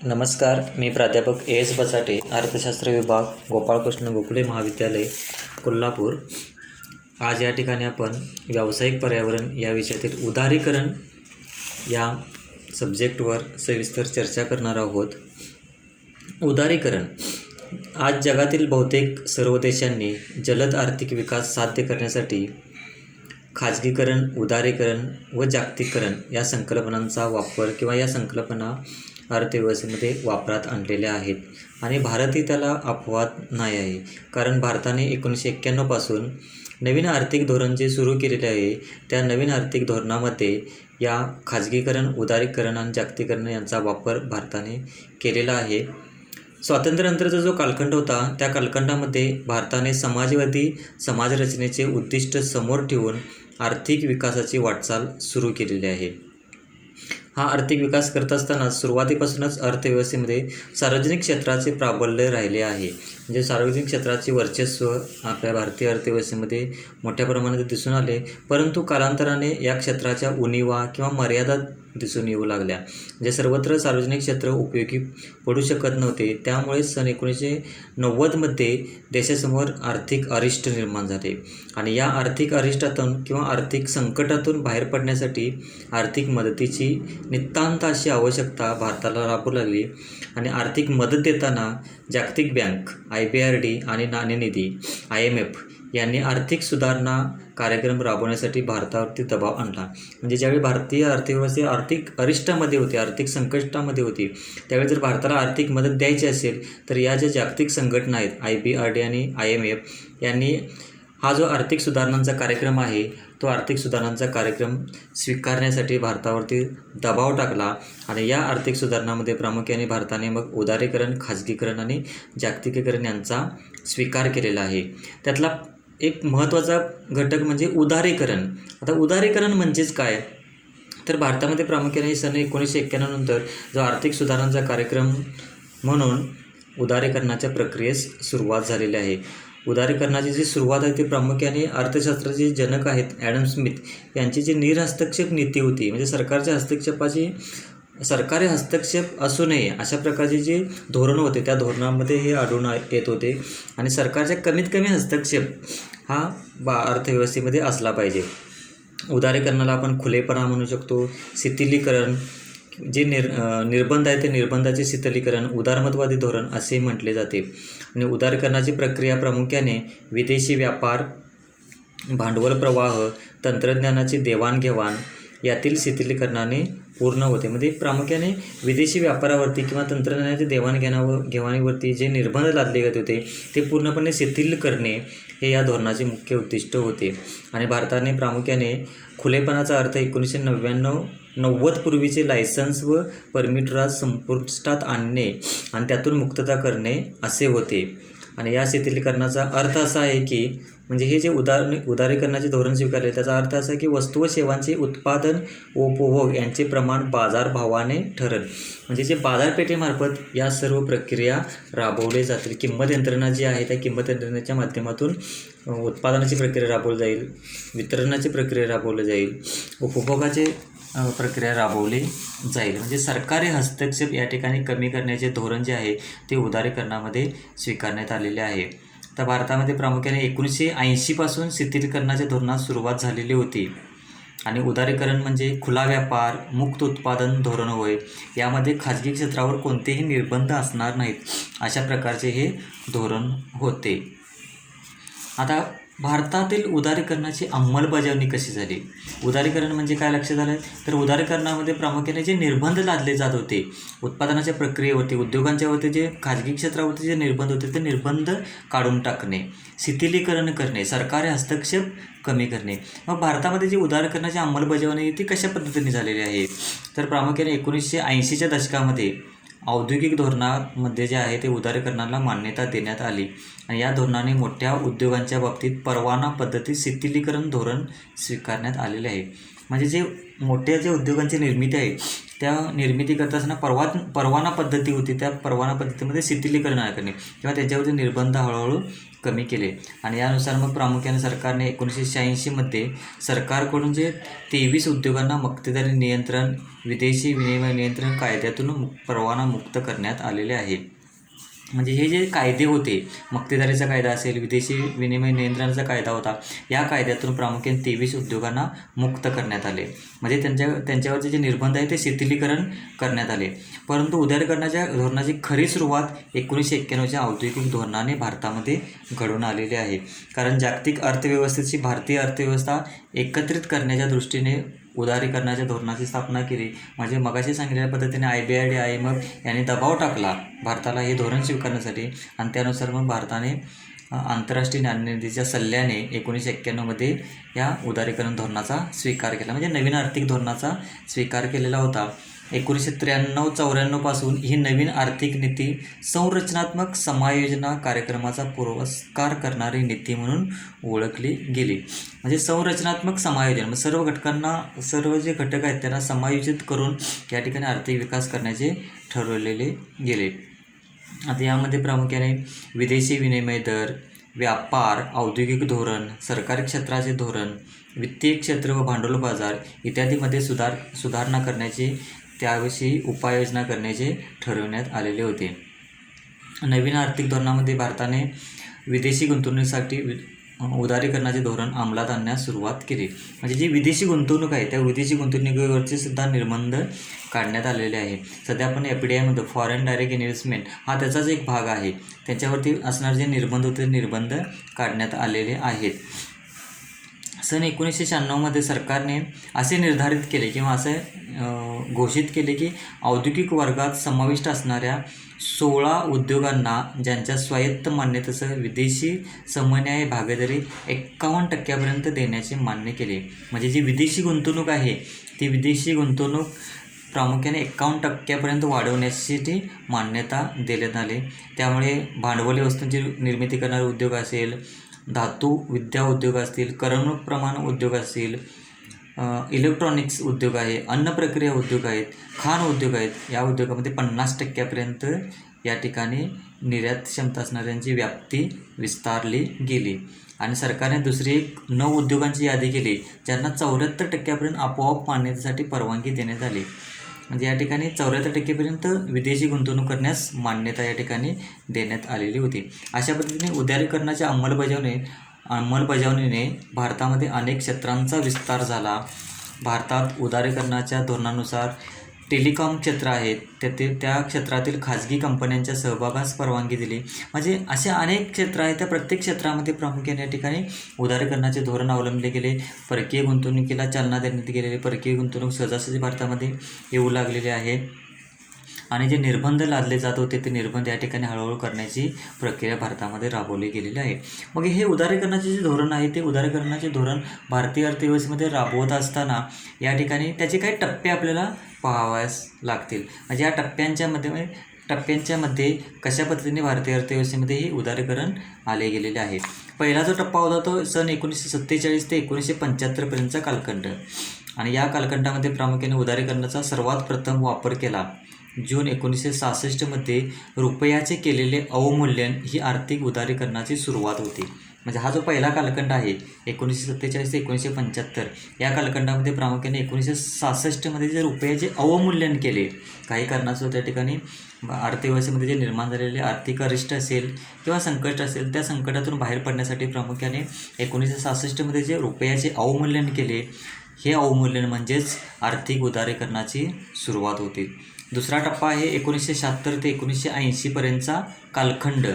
नमस्कार. मी प्राध्यापक A S बचाटे, अर्थशास्त्र विभाग, गोपाळकृष्ण गोखले महाविद्यालय, कोल्हापूर. आज या ठिकाणी आपण व्यावसायिक पर्यावरण या विषयातील उदारीकरण या सब्जेक्टवर सविस्तर चर्चा करणार आहोत. उदारीकरण. आज जगातील बहुतेक सर्व देशांनी जलद आर्थिक विकास साध्य करण्यासाठी खाजगीकरण, उदारीकरण व जागतिकीकरण या संकल्पनांचा वापर किंवा या संकल्पना अर्थव्यवस्थेमध्ये वापरात आणलेल्या आहेत आणि भारतही त्याला अपवाद नाही आहे. कारण भारताने 1991 पासून नवीन आर्थिक धोरण जे सुरू केलेले आहे त्या नवीन आर्थिक धोरणामध्ये या खाजगीकरण, उदारीकरण आणि जागतिकीकरण यांचा वापर भारताने केलेला आहे. स्वातंत्र्यानंतरचा जो कालखंड होता त्या कालखंडामध्ये भारताने समाजवादी समाजरचनेचे उद्दिष्ट समोर ठेवून आर्थिक विकासाची वाटचाल सुरू केलेली आहे. हा आर्थिक विकास करत असताना सुरुवातीपासूनच अर्थव्यवस्थेमध्ये सार्वजनिक क्षेत्राचे प्राबल्य राहिले आहे. म्हणजे सार्वजनिक क्षेत्राचे वर्चस्व आपल्या भारतीय अर्थव्यवस्थेमध्ये मोठ्या प्रमाणात दिसून आले, परंतु कालांतराने या क्षेत्राच्या उणिवा किंवा मर्यादा दिसून येऊ लागल्या. म्हणजे सर्वत्र सार्वजनिक क्षेत्र उपयोगी पडू शकत नव्हते. त्यामुळे सन 1990मध्ये देशासमोर आर्थिक अरिष्ट निर्माण झाले आणि या आर्थिक अरिष्टातून किंवा आर्थिक संकटातून बाहेर पडण्यासाठी आर्थिक मदतीची नितांत अशी आवश्यकता भारताला लागू लागली आणि आर्थिक मदत देताना जागतिक बँक IBRD आणि नाणेनिधी IMF यांनी आर्थिक सुधारणा कार्यक्रम राबवण्यासाठी भारतावरती दबाव आणला. म्हणजे ज्यावेळी भारतीय अर्थव्यवस्था आर्थिक अरिष्टामध्ये होती, आर्थिक संकटामध्ये होती, त्यावेळी जर भारताला आर्थिक मदत द्यायची असेल तर या ज्या जागतिक संघटना आहेत IBRD आणि IMF यांनी हा जो आर्थिक सुधारणांचा कार्यक्रम आहे तो आर्थिक सुधारणांचा कार्यक्रम स्वीकारण्यासाठी भारतावरती दबाव टाकला आणि या आर्थिक सुधारणामध्ये प्रामुख्याने भारताने मग उदारीकरण, खाजगीकरण आणि जागतिकीकरण यांचा स्वीकार केलेला आहे. त्यातला एक महत्त्वाचा घटक म्हणजे उदारीकरण. आता उदारीकरण म्हणजेच काय तर भारतामध्ये प्रामुख्याने सन 1991 नंतर जो आर्थिक सुधारणांचा कार्यक्रम म्हणून उदारीकरणाच्या प्रक्रियेस सुरुवात झालेली आहे. उदारीकरणाची जी सुरुवात आहे ती प्रामुख्याने अर्थशास्त्राचे जनक आहेत ॲडम स्मिथ यांची जी निरहस्तक्षेप नीती होती, म्हणजे सरकारी हस्तक्षेप असू नये अशा प्रकारचे जे धोरण होते त्या धोरणामध्ये हे आढळून येत होते आणि सरकारच्या कमीत कमी हस्तक्षेप हा अर्थव्यवस्थेमध्ये असला पाहिजे. उदारीकरणाला आपण खुलेपणा म्हणू शकतो. शिथिलीकरण, जे निर्बंध आहे ते निर्बंधाचे शिथिलीकरण, उदारमतवादी धोरण असे म्हटले जाते. आणि उदारीकरणाची प्रक्रिया प्रामुख्याने विदेशी व्यापार, भांडवल प्रवाह, तंत्रज्ञानाची देवाणघेवाण यातील शिथिलीकरणाने पूर्ण होते. म्हणजे प्रामुख्याने विदेशी व्यापारावरती किंवा तंत्रज्ञानाच्या देवाणघेवाणीवरती जे निर्बंध लादले गेले होते ते पूर्णपणे शिथिल करणे हे या धोरणाचे मुख्य उद्दिष्ट होते. आणि भारताने प्रामुख्याने खुलेपणाचा अर्थ 1990 पूर्वीचे लायसन्स व परमिट राज संपुष्टात आणणे आणि त्यातून मुक्तता करणे असे होते. आणि या शिथिलीकरणाचा अर्थ असा आहे की म्हणजे हे जे उदारीकरणाचे धोरण स्वीकारले त्याचा अर्थ असा आहे की वस्तू व सेवांचे उत्पादन व उपभोग यांचे प्रमाण बाजारभावाने ठरेल. म्हणजे जे बाजारपेठेमार्फत या सर्व प्रक्रिया राबवले जातील. किंमत यंत्रणा जी आहे त्या किंमत यंत्रणेच्या माध्यमातून उत्पादनाची प्रक्रिया राबवली जाईल, वितरणाची प्रक्रिया राबवली जाईल, उपभोगाची प्रक्रिया राबवली जाईल. म्हणजे सरकारी हस्तक्षेप या ठिकाणी कमी करण्याचे धोरण जे आहे ते उदारीकरणामध्ये स्वीकारण्यात आलेले आहे. तर भारतामध्ये प्रामुख्याने 1980 पासून शिथिलीकरणाच्या धोरणात सुरुवात झालेली होती. आणि उदारीकरण म्हणजे खुला व्यापार, मुक्त उत्पादन धोरण होय. यामध्ये खाजगी क्षेत्रावर कोणतेही निर्बंध असणार नाहीत अशा प्रकारचे हे धोरण होते. आता भारतातील उदारीकरणाची अंमलबजावणी कशी झाली? उदारीकरण म्हणजे काय लक्षात आलं तर उदारीकरणामध्ये प्रामुख्याने जे निर्बंध लादले जात होते उत्पादनाच्या प्रक्रियेवरती, उद्योगांच्यावरती, जे खाजगी क्षेत्रावरती जे निर्बंध होते ते निर्बंध काढून टाकणे, शिथिलीकरण करणे, सरकारी हस्तक्षेप कमी करणे. मग भारतामध्ये जी उदारीकरणाची अंमलबजावणी ती कशा पद्धतीने झालेली आहे तर प्रामुख्याने 1980च्या दशकामध्ये औद्योगिक धोरणामध्ये जे आहे ते उदारीकरणाला मान्यता देण्यात आली आणि या धोरणाने मोठ्या उद्योगांच्या बाबतीत परवाना पद्धती शिथिलीकरण धोरण स्वीकारण्यात आलेले आहे. म्हणजे जे मोठ्या ज्या उद्योगांची निर्मिती आहे त्या निर्मिती करत असताना परवाना पद्धती होती, त्या परवाना पद्धतीमध्ये शिथिलीकरण करणे किंवा त्याच्यावरचे निर्बंध हळूहळू कमी केले. आणि यानुसार मग प्रामुख्याने सरकारने 1986मध्ये सरकारकडून जे 23 उद्योगांना मक्तेदारी नियंत्रण, विदेशी विनिमय नियंत्रण कायद्यातून परवाना मुक्त करण्यात आलेले आहे. म्हणजे हे जे कायदे होते, मक्तेदारीचा कायदा असेल, विदेशी विनिमय नियंत्रणाचा कायदा होता, या कायद्यातून प्रामुख्याने 23 उद्योगांना मुक्त करण्यात आले. म्हणजे त्यांच्यावरचे जे निर्बंध आहे ते शिथिलीकरण करण्यात आले. परंतु उदारीकरणाच्या धोरणाची खरी सुरुवात 1991च्या औद्योगिक धोरणाने भारतामध्ये घडून आलेली आहे. कारण जागतिक अर्थव्यवस्थेची भारतीय अर्थव्यवस्था एकत्रित करण्याच्या दृष्टीने उदारीकरणाच्या धोरणाची स्थापना केली. म्हणजे मगाशी सांगितलेल्या पद्धतीने IBRD, IMF यांनी दबाव टाकला भारताला हे धोरण स्वीकारण्यासाठी आणि त्यानुसार मग भारताने आंतरराष्ट्रीय नाणेनिधीच्या सल्ल्याने 1991मध्ये या उदारीकरण धोरणाचा स्वीकार केला. म्हणजे नवीन आर्थिक धोरणाचा स्वीकार केलेला होता. 1993-94 पासून ही नवीन आर्थिक नीती संरचनात्मक समायोजना कार्यक्रमाचा पुरस्कार करणारी नीती म्हणून ओळखली गेली. म्हणजे संरचनात्मक समायोजन, सर्व घटकांना, सर्व जे घटक आहेत त्यांना समायोजित करून या ठिकाणी आर्थिक विकास करण्याचे ठरवलेले गेले. आता यामध्ये प्रामुख्याने विदेशी विनिमय दर, व्यापार, औद्योगिक धोरण, सरकारी क्षेत्राचे धोरण, वित्तीय क्षेत्र व भांडवल बाजार इत्यादीमध्ये सुधारणा करण्याचे, त्याविषयी उपाययोजना करण्याचे ठरवण्यात आलेले होते. नवीन आर्थिक धोरणामध्ये भारताने विदेशी गुंतवणुकीसाठी उदारीकरणाचे धोरण अंमलात आणण्यास सुरुवात केली. म्हणजे जी विदेशी गुंतवणूक आहे त्या विदेशी गुंतवणुकीवरचे सुद्धा निर्बंध काढण्यात आलेले आहे. सध्या आपण FDI फॉरेन डायरेक्ट इन्व्हेस्टमेंट हा त्याचाच एक भाग आहे. त्याच्यावरती असणारे जे निर्बंध होते निर्बंध काढण्यात आलेले आहेत. सन 1996मध्ये सरकारने असे निर्धारित केले किंवा असे घोषित केले की औद्योगिक वर्गात समाविष्ट असणाऱ्या 16 उद्योगांना ज्यांच्या स्वायत्त मान्यतेसह विदेशी समन्याय भागीदारी 51% देण्याचे मान्य केले. म्हणजे जी विदेशी गुंतवणूक आहे ती विदेशी गुंतवणूक प्रामुख्याने 51% वाढवण्यासाठी मान्यता देण्यात आली. त्यामुळे भांडवली वस्तूंची निर्मिती करणारे उद्योग असेल, धातू विद्या उद्योग असतील, करमणूक प्रमाण उद्योग असतील, इलेक्ट्रॉनिक्स उद्योग आहे, अन्न प्रक्रिया उद्योग आहेत, खाण उद्योग आहेत, या उद्योगामध्ये 50% या ठिकाणी निर्यात क्षमता असणाऱ्यांची व्याप्ती विस्तारली गेली. आणि सरकारने दुसरी 9 उद्योगांची यादी केली ज्यांना 74% आपोआप मान्यतेसाठी परवानगी देण्यात आली. म्हणजे या ठिकाणी 74% विदेशी गुंतवणूक करण्यास मान्यता या ठिकाणी देण्यात आलेली होती. अशा पद्धतीने उदारीकरणाच्या अंमलबजावणीने भारतामध्ये अनेक क्षेत्रांचा विस्तार झाला. भारतात उदारीकरणाच्या धोरणानुसार टेलिकॉम क्षेत्र आहेत त्या क्षेत्रातील खाजगी कंपन्यांच्या सहभागास परवानगी दिली. म्हणजे असे अनेक क्षेत्र आहेत, त्या प्रत्येक क्षेत्रामध्ये प्रामुख्याने या ठिकाणी उदारीकरणाचे धोरण अवलंबले गेले. परकीय गुंतवणुकीला चालना देण्यात गेलेली, परकीय गुंतवणूक सहजासहजी भारतामध्ये येऊ लागलेले आहे. आणि जे निर्बंध लादले जात होते ते निर्बंध या ठिकाणी हळूहळू करण्याची प्रक्रिया भारतामध्ये राबवली गेलेली आहे. मग हे उदारीकरणाचे जे धोरण आहे ते उदारीकरणाचे धोरण भारतीय अर्थव्यवस्थेमध्ये राबवत असताना या ठिकाणी त्याचे काही टप्पे आपल्याला पाहावयास लागतील. म्हणजे या टप्प्यांच्या मध्ये कशा पद्धतीने भारतीय अर्थव्यवस्थेमध्ये हे उदारीकरण आले गेलेले आहे. पहिला जो टप्पा होता तो सन 1947 ते 1975पर्यंतचा कालखंड. आणि या कालखंडामध्ये प्रामुख्याने उदारीकरणाचा सर्वात प्रथम वापर केला. जून 1966मध्ये रुपयाचे केलेले अवमूल्यन ही आर्थिक उदारीकरणाची सुरुवात होती. म्हणजे हा जो पहिला कालखंड आहे 1947 ते 1975 या कालखंडामध्ये प्रामुख्याने 1966मध्ये जे रुपयाचे अवमूल्यन केले काही कारणास्तव त्या ठिकाणी अर्थव्यवस्थेमध्ये जे निर्माण झालेले आर्थिक अरिष्ट असेल किंवा संकट असेल त्या संकटातून बाहेर पडण्यासाठी प्रामुख्याने 1966मध्ये जे रुपयाचे अवमूल्यन केले हे अवमूल्यन म्हणजेच आर्थिक उदारीकरणाची सुरुवात होती. दुसरा टप्पा आहे 1976 ते 1980पर्यंतचा कालखंड.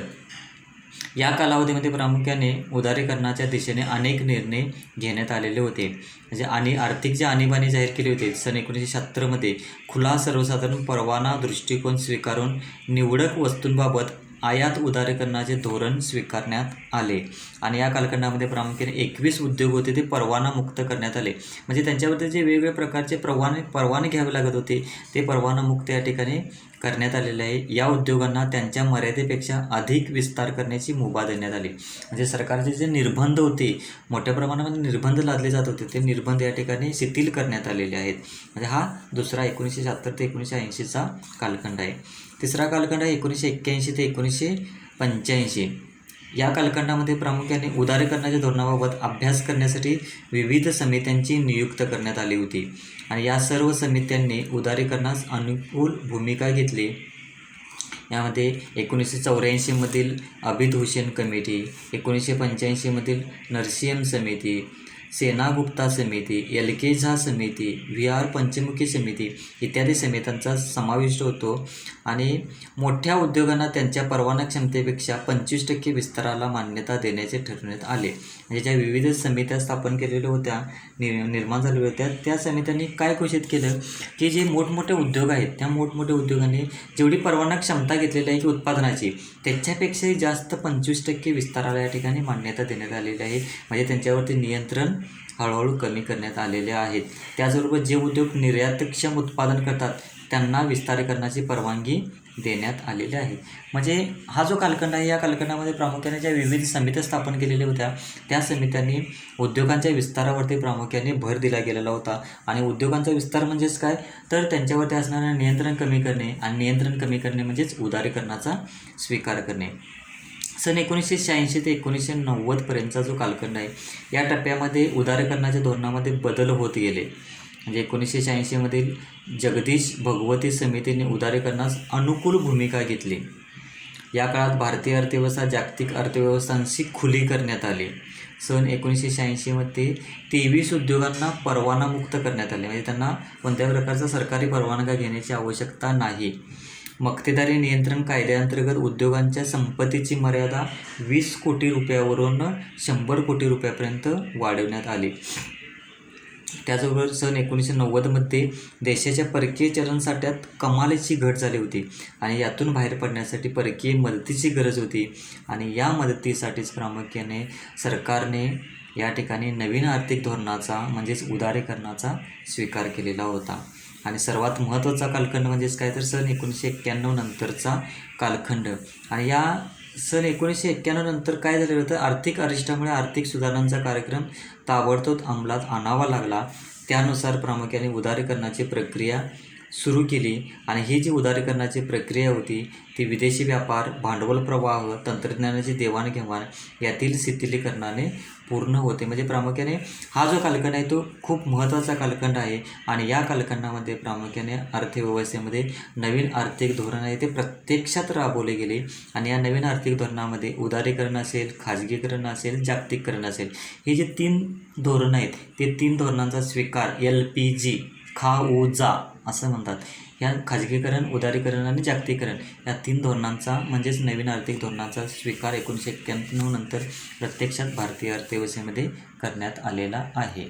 या कालावधीमध्ये प्रामुख्याने उदारीकरणाच्या दिशेने अनेक निर्णय घेण्यात आलेले होते. म्हणजे आर्थिक जे आणीबाणी जाहीर केली होती सन 1976मध्ये खुला सर्वसाधारण परवाना दृष्टिकोन स्वीकारून निवडक वस्तूंबाबत आयात उदारीकरणाचे धोरण स्वीकारण्यात आले आणि या कालखंडामध्ये प्रामुख्याने 21 उद्योग होते ते परवानामुक्त करण्यात आले. म्हणजे त्यांच्यावरती जे वेगवेगळ्या प्रकारचे परवाने घ्यावे लागत होते ते परवानामुक्त या ठिकाणी करण्यात आलेले आहे. या उद्योगांना त्यांच्या मर्यादेपेक्षा अधिक विस्तार करण्याची मुभा देण्यात आली. म्हणजे सरकारचे जे निर्बंध होते, मोठ्या प्रमाणामध्ये निर्बंध लादले जात होते, ते निर्बंध या ठिकाणी शिथिल करण्यात आलेले आहेत. म्हणजे हा दुसरा 1976 ते 1980चा कालखंड आहे. तिसरा कालखंड आहे 1981 ते 1985. या कालखंडामध्ये प्रामुख्याने उदारीकरणाच्या धोरणाबाबत अभ्यास करण्यासाठी विविध समित्यांची नियुक्त करण्यात आली होती आणि या सर्व समित्यांनी उदारीकरणास अनुकूल भूमिका घेतली. यामध्ये 1984मधील अबिद हुसेन कमिटी, 1985मधील नरसिंहम समिती, सेना गुप्ता समिती, LK झा समिती, VR पंचमुखी समिती इत्यादी समित्यांचा समाविष्ट होतो आणि मोठ्या उद्योगांना त्यांच्या परवाना क्षमतेपेक्षा 25% विस्ताराला मान्यता देण्याचे ठरवण्यात आले. म्हणजे ज्या विविध समित्या स्थापन केलेल्या होत्या, निर्माण झालेल्या होत्या, त्या समित्यांनी काय घोषित केलं की जे मोठमोठे उद्योग आहेत त्या मोठमोठ्या उद्योगांनी जेवढी परवाना क्षमता घेतलेली आहे की उत्पादनाची त्याच्यापेक्षाही जास्त 25% विस्ताराला या ठिकाणी मान्यता देण्यात आलेली आहे. म्हणजे त्यांच्यावरती नियंत्रण हळूहळू कमी करण्यात आलेले आहेत. त्याचबरोबर जे उद्योग निर्यातक्षम उत्पादन करतात त्यांना विस्तारीकरणाची परवानगी देण्यात आलेली आहे. म्हणजे हा जो कालखंड आहे या कालखंडामध्ये प्रामुख्याने ज्या विविध समित्या स्थापन केलेल्या होत्या त्या समित्यांनी उद्योगांच्या विस्तारावरती प्रामुख्याने भर दिला गेलेला होता. आणि उद्योगांचा विस्तार म्हणजेच काय तर त्यांच्यावरती असणारं नियंत्रण कमी करणे आणि नियंत्रण कमी करणे म्हणजेच उदारीकरणाचा स्वीकार करणे. सन 1986 ते 1990पर्यंतचा जो कालखंड आहे या टप्प्यामध्ये उदारीकरणाच्या धोरणामध्ये बदल होत गेले. म्हणजे 1986मधील जगदीश भगवती समितीने उदारीकरणास अनुकूल भूमिका घेतली. या काळात भारतीय अर्थव्यवस्था जागतिक अर्थव्यवस्थांशी खुली करण्यात आली. सन 1986मध्ये 23 उद्योगांना परवानामुक्त करण्यात आले. म्हणजे त्यांना कोणत्याही प्रकारचा सरकारी परवानगी घेण्याची आवश्यकता नाही. मक्तेदारी नियंत्रण कायद्याअंतर्गत उद्योगांच्या संपत्तीची मर्यादा 20 कोटी रुपयावरून 100 कोटी रुपयापर्यंत वाढवण्यात आली. त्याचबरोबर सन 1990मध्ये देशाच्या परकीय चलनसाठ्यात कमालीची घट झाली होती आणि यातून बाहेर पडण्यासाठी परकीय मदतीची गरज होती आणि या मदतीसाठीच प्रामुख्याने सरकारने या ठिकाणी नवीन आर्थिक धोरणाचा म्हणजेच उदारीकरणाचा स्वीकार केलेला होता. आणि सर्वात महत्त्वाचा कालखंड म्हणजेच काय तर सन 1991 नंतरचा कालखंड. आणि या सन 1991 नंतर काय झालेलं होतं, आर्थिक अरिष्टामुळे आर्थिक सुधारणांचा कार्यक्रम ताबडतोब अंमलात आणावा लागला. त्यानुसार प्रामुख्याने उदारीकरणाची प्रक्रिया सुरू केली आणि ही जी उदारीकरणाची प्रक्रिया होती ती विदेशी व्यापार, भांडवल प्रवाह, तंत्रज्ञानाची देवाणघेवाण यातील शिथिलीकरणाने पूर्ण होते. म्हणजे प्रामुख्याने हा जो कालखंड आहे तो खूप महत्त्वाचा कालखंड आहे आणि या कालखंडामध्ये प्रामुख्याने अर्थव्यवस्थेमध्ये नवीन आर्थिक धोरण आहे ते प्रत्यक्षात राबवले गेले आणि या नवीन आर्थिक धोरणामध्ये उदारीकरण असेल, खाजगीकरण असेल, जागतिकीकरण असेल, ही जी 3 धोरणं आहेत ते 3 धोरणांचा स्वीकार LPG खा-ओ-जा असं म्हणतात. या खाजगीकरण, उदारीकरण आणि जागतिकीकरण या 3 धोरणांचा म्हणजेच नवीन आर्थिक धोरणाचा स्वीकार 1991 नंतर प्रत्यक्षात भारतीय अर्थव्यवस्थेमध्ये करण्यात आलेला आहे.